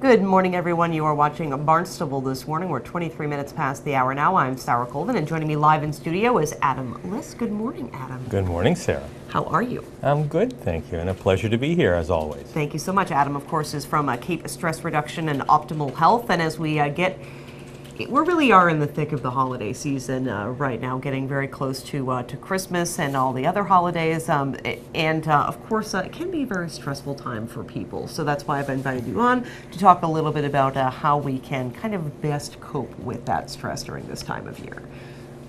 Good morning, everyone. You are watching Barnstable This Morning. We're 23 minutes past the hour now. I'm Sarah Colvin, and joining me live in studio is Adam Liss. Good morning, Adam. Good morning, Sarah. How are you? I'm good, thank you, and a pleasure to be here, as always. Thank you so much. Adam, of course, is from Cape Stress Reduction and Optimal Health, and as we we really are in the thick of the holiday season right now, getting very close to Christmas and all the other holidays. Of course, it can be a very stressful time for people. So that's why I've invited you on to talk a little bit about how we can kind of best cope with that stress during this time of year.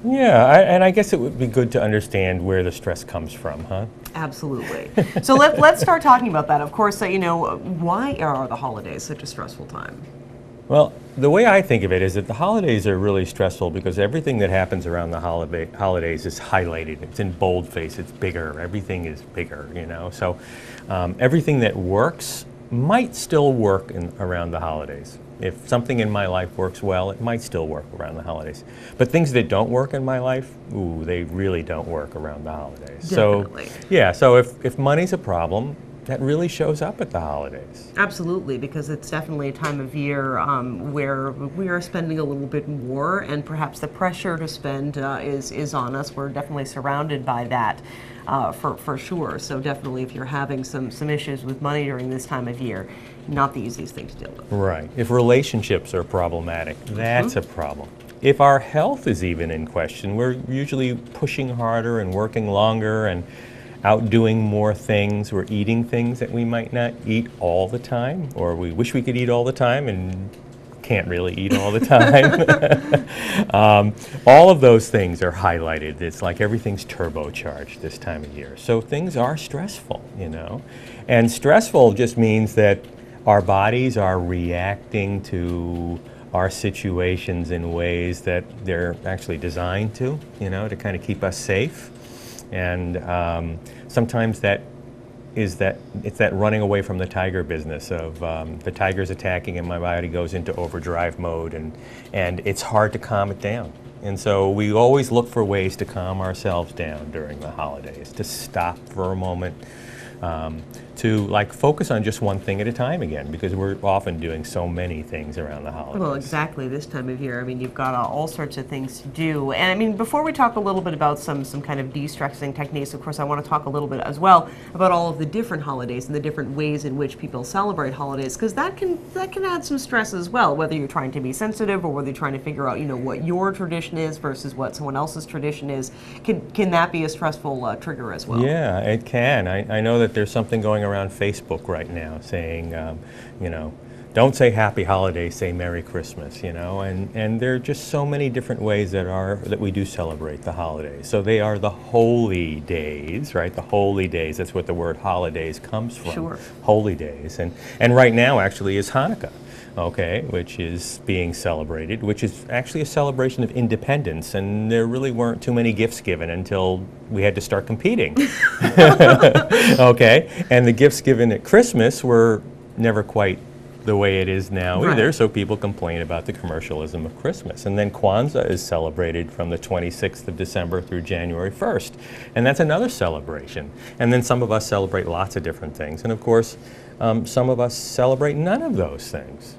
Yeah, and I guess it would be good to understand where the stress comes from, huh? Absolutely. So let's start talking about that. Of course, why are the holidays such a stressful time? Well, the way I think of it is that the holidays are really stressful because everything that happens around the holidays is highlighted. It's in boldface. It's bigger. Everything is bigger, you know. So everything that works might still work around the holidays. If something in my life works well, it might still work around the holidays. But things that don't work in my life, they really don't work around the holidays. Definitely. So, yeah, so if money's a problem, that really shows up at the holidays. Absolutely, because it's definitely a time of year where we are spending a little bit more, and perhaps the pressure to spend is on us. We're definitely surrounded by that for sure. So definitely, if you're having some issues with money during this time of year, not the easiest thing to deal with. Right. If relationships are problematic, that's a problem. If our health is even in question, we're usually pushing harder and working longer and out doing more things. We're eating things that we might not eat all the time, or we wish we could eat all the time and can't really eat all the time. All of those things are highlighted. It's like everything's turbocharged this time of year. So things are stressful, you know. And stressful just means that our bodies are reacting to our situations in ways that they're actually designed to, you know, to kind of keep us safe. And sometimes it's that running away from the tiger business of the tiger's attacking and my body goes into overdrive mode, and it's hard to calm it down. And so we always look for ways to calm ourselves down during the holidays, to stop for a moment, to like focus on just one thing at a time again, because we're often doing so many things around the holidays. Well, exactly, this time of year. I mean, you've got all sorts of things to do. And I mean, before we talk a little bit about some kind of de-stressing techniques, of course, I want to talk a little bit as well about all of the different holidays and the different ways in which people celebrate holidays, because that can add some stress as well, whether you're trying to be sensitive or whether you're trying to figure out, you know, what your tradition is versus what someone else's tradition is. Can that be a stressful trigger as well? Yeah, it can. I know that there's something going around Facebook right now saying, you know, don't say happy holidays, say Merry Christmas, you know, and there are just so many different ways that we do celebrate the holidays. So they are the holy days, right? The holy days, that's what the word holidays comes from. Sure. Holy days. And right now actually is Hanukkah. Okay, which is being celebrated, which is actually a celebration of independence, and there really weren't too many gifts given until we had to start competing. Okay, and the gifts given at Christmas were never quite the way it is now either, so people complain about the commercialism of Christmas. And then Kwanzaa is celebrated from the 26th of December through January 1st, and that's another celebration. And then some of us celebrate lots of different things, and of course, some of us celebrate none of those things.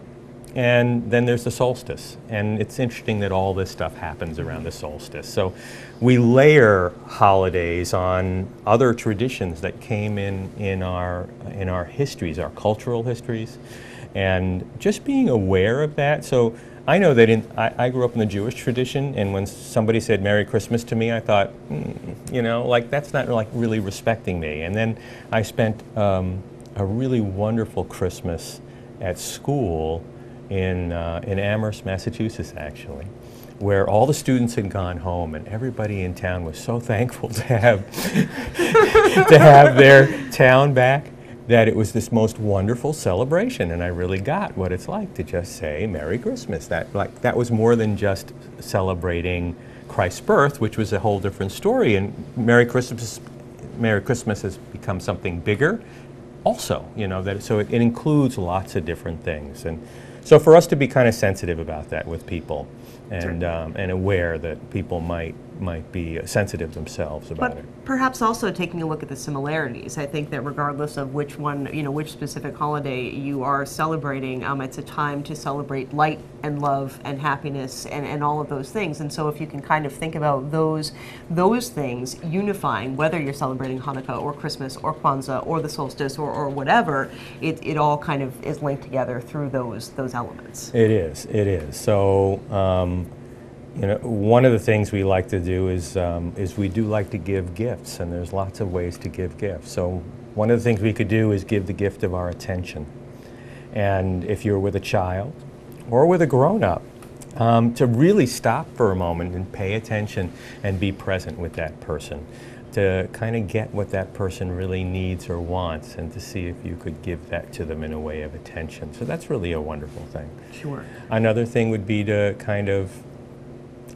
And then there's the solstice, and it's interesting that all this stuff happens around the solstice. So we layer holidays on other traditions that came in our histories, our cultural histories, and just being aware of that. So I know that I grew up in the Jewish tradition, and when somebody said Merry Christmas to me, I thought, you know, like that's not like really respecting me. And then I spent a really wonderful Christmas at school in Amherst, Massachusetts, actually, where all the students had gone home and everybody in town was so thankful to have their town back, that it was this most wonderful celebration, and I really got what it's like to just say Merry Christmas. That was more than just celebrating Christ's birth, which was a whole different story. And Merry Christmas has become something bigger, also. You know, so it includes lots of different things. And so for us to be kind of sensitive about that with people, and aware that people might sensitive themselves about But it. perhaps also taking a look at the similarities. I think that regardless of which one, which specific holiday you are celebrating, it's a time to celebrate light and love and happiness and all of those things. And so if you can kind of think about those things unifying, whether you're celebrating Hanukkah or Christmas or Kwanzaa or the solstice or whatever, it all kind of is linked together through those elements. It is. So, one of the things we like to do is we do like to give gifts, and there's lots of ways to give gifts. So one of the things we could do is give the gift of our attention. And if you're with a child or with a grown-up, to really stop for a moment and pay attention and be present with that person, to kind of get what that person really needs or wants, and to see if you could give that to them in a way of attention. So that's really a wonderful thing. Sure. Another thing would be to kind of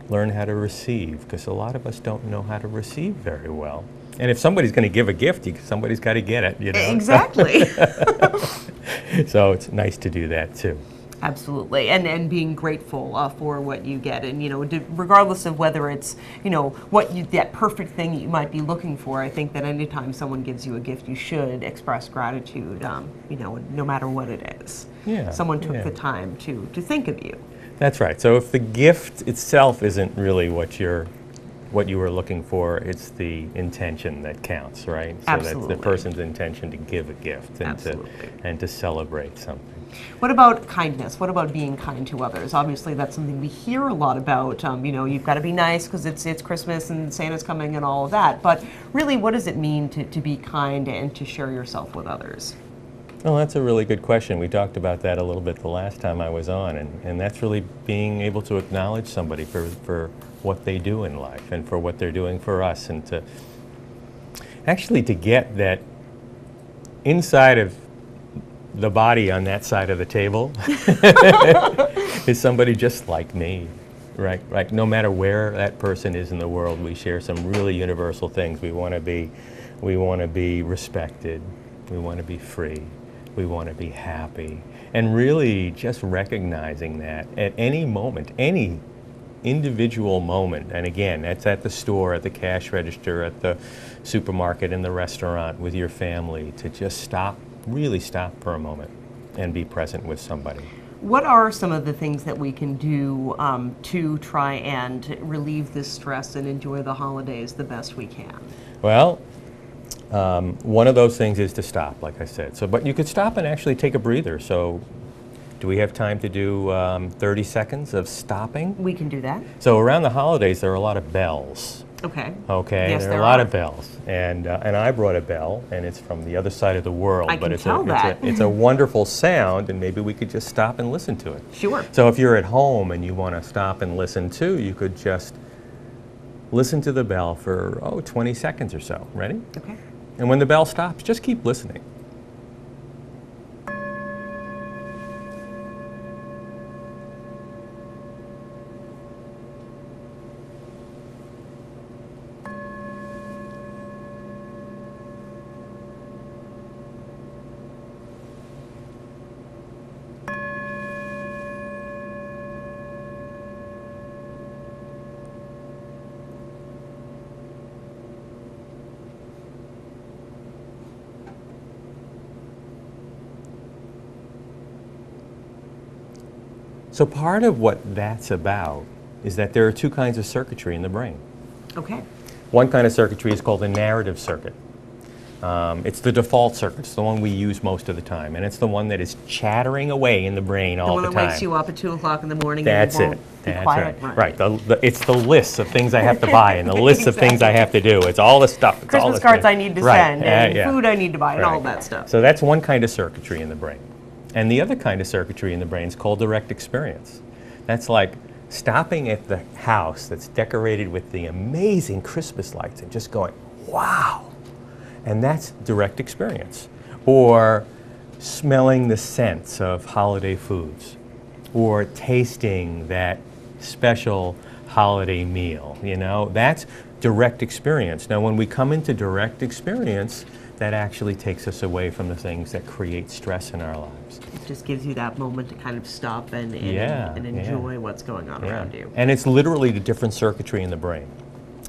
learn how to receive, because a lot of us don't know how to receive very well. And if somebody's going to give a gift, somebody's got to get it, Exactly. So it's nice to do that too. Absolutely, and being grateful for what you get, and regardless of whether it's that perfect thing that you might be looking for. I think that anytime someone gives you a gift, you should express gratitude. No matter what it is. Yeah. Someone took the time to think of you. That's right. So if the gift itself isn't really what you were looking for, it's the intention that counts, right? So Absolutely. That's the person's intention to give a gift and Absolutely. to celebrate something. What about kindness? What about being kind to others? Obviously, that's something we hear a lot about. You've got to be nice because it's Christmas and Santa's coming and all of that. But really, what does it mean to be kind and to share yourself with others? Well, that's a really good question. We talked about that a little bit the last time I was on, and that's really being able to acknowledge somebody for what they do in life and for what they're doing for us, and to actually to get that inside of the body on that side of the table is somebody just like me, right? Right. No matter where that person is in the world, we share some really universal things. We want to be respected. We want to be free. We want to be happy. And really just recognizing that at any moment, any individual moment, and again, that's at the store, at the cash register, at the supermarket, in the restaurant, with your family, to just really stop for a moment and be present with somebody. What are some of the things that we can do to try and relieve this stress and enjoy the holidays the best we can? Well, one of those things is to stop, like I said. But you could stop and actually take a breather. So do we have time to do 30 seconds of stopping? We can do that. So around the holidays, there are a lot of bells. Okay. Okay, Yes, there are a lot of bells. And I brought a bell, and it's from the other side of the world. I can tell that. It's a wonderful sound, and maybe we could just stop and listen to it. Sure. So if you're at home and you want to stop and listen too, you could just listen to the bell for, 20 seconds or so. Ready? Okay. And when the bell stops, just keep listening. So part of what that's about is that there are two kinds of circuitry in the brain. Okay. One kind of circuitry is called the narrative circuit. It's the default circuit. It's the one we use most of the time, and it's the one that is chattering away in the brain all the time. The one that wakes you up at 2 o'clock in the morning That's and you it. won't be That's quiet. right. It's the list of things I have to buy and the list of things I have to do. It's all the stuff. It's all Christmas the cards stuff. I need to send, and food I need to buy, and Right. all that stuff. So that's one kind of circuitry in the brain. And the other kind of circuitry in the brain is called direct experience. That's like stopping at the house that's decorated with the amazing Christmas lights and just going, wow. And that's direct experience. Or smelling the scents of holiday foods, or tasting that special holiday meal, that's direct experience. Now, when we come into direct experience, that actually takes us away from the things that create stress in our lives. It just gives you that moment to kind of stop and enjoy what's going on around you. And it's literally the different circuitry in the brain.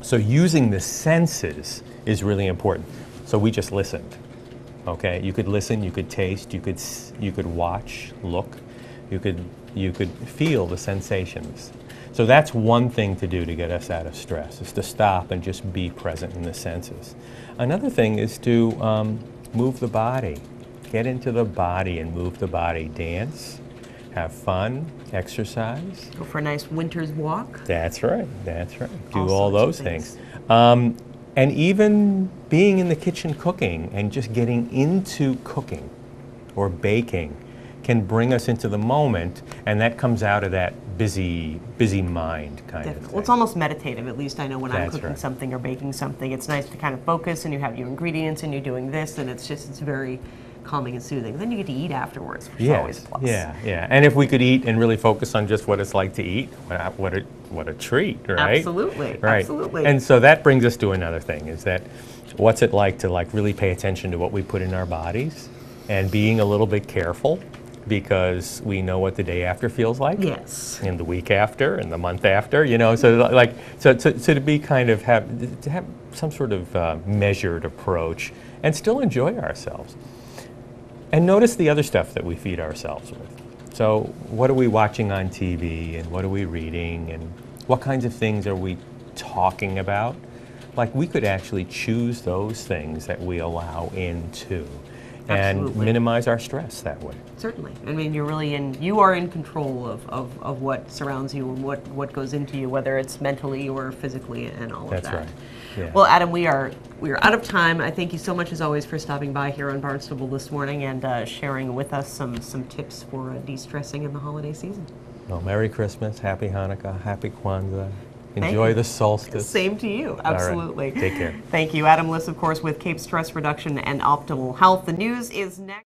So using the senses is really important. So we just listened. Okay, you could listen, you could taste, you could watch, look, you could feel the sensations. So that's one thing to do to get us out of stress, is to stop and just be present in the senses. Another thing is to move the body. Get into the body and move the body. Dance, have fun, exercise. Go for a nice winter's walk. That's right, that's right. Do All all sorts of those things. And even being in the kitchen cooking and just getting into cooking or baking can bring us into the moment, and that comes out of that busy mind kind of thing. Well, it's almost meditative, at least I know when I'm That's cooking right. something or baking something. It's nice to kind of focus, and you have your ingredients and you're doing this, and it's very calming and soothing. Then you get to eat afterwards, which is always a plus. Yeah. And if we could eat and really focus on just what it's like to eat, what a treat, right? Absolutely, Right. absolutely. And so that brings us to another thing, is that what's it like to really pay attention to what we put in our bodies and being a little bit careful, because we know what the day after feels like. Yes. And the week after and the month after, so to be kind of have some sort of measured approach and still enjoy ourselves. And notice the other stuff that we feed ourselves with. So what are we watching on TV, and what are we reading, and what kinds of things are we talking about? Like, we could actually choose those things that we allow in too, and Absolutely. minimize our stress that way. Certainly. I mean, you are in control of what surrounds you and what goes into you, whether it's mentally or physically and all of that. That's right. Yeah. Well, Adam, we are out of time. I thank you so much, as always, for stopping by here on Barnstable this morning and sharing with us some tips for de-stressing in the holiday season. Well, Merry Christmas, Happy Hanukkah, Happy Kwanzaa. Thank Enjoy you. the solstice. Same to you. Absolutely. Take care. Thank you. Adam Liss, of course, with Cape Stress Reduction and Optimal Health. The news is next.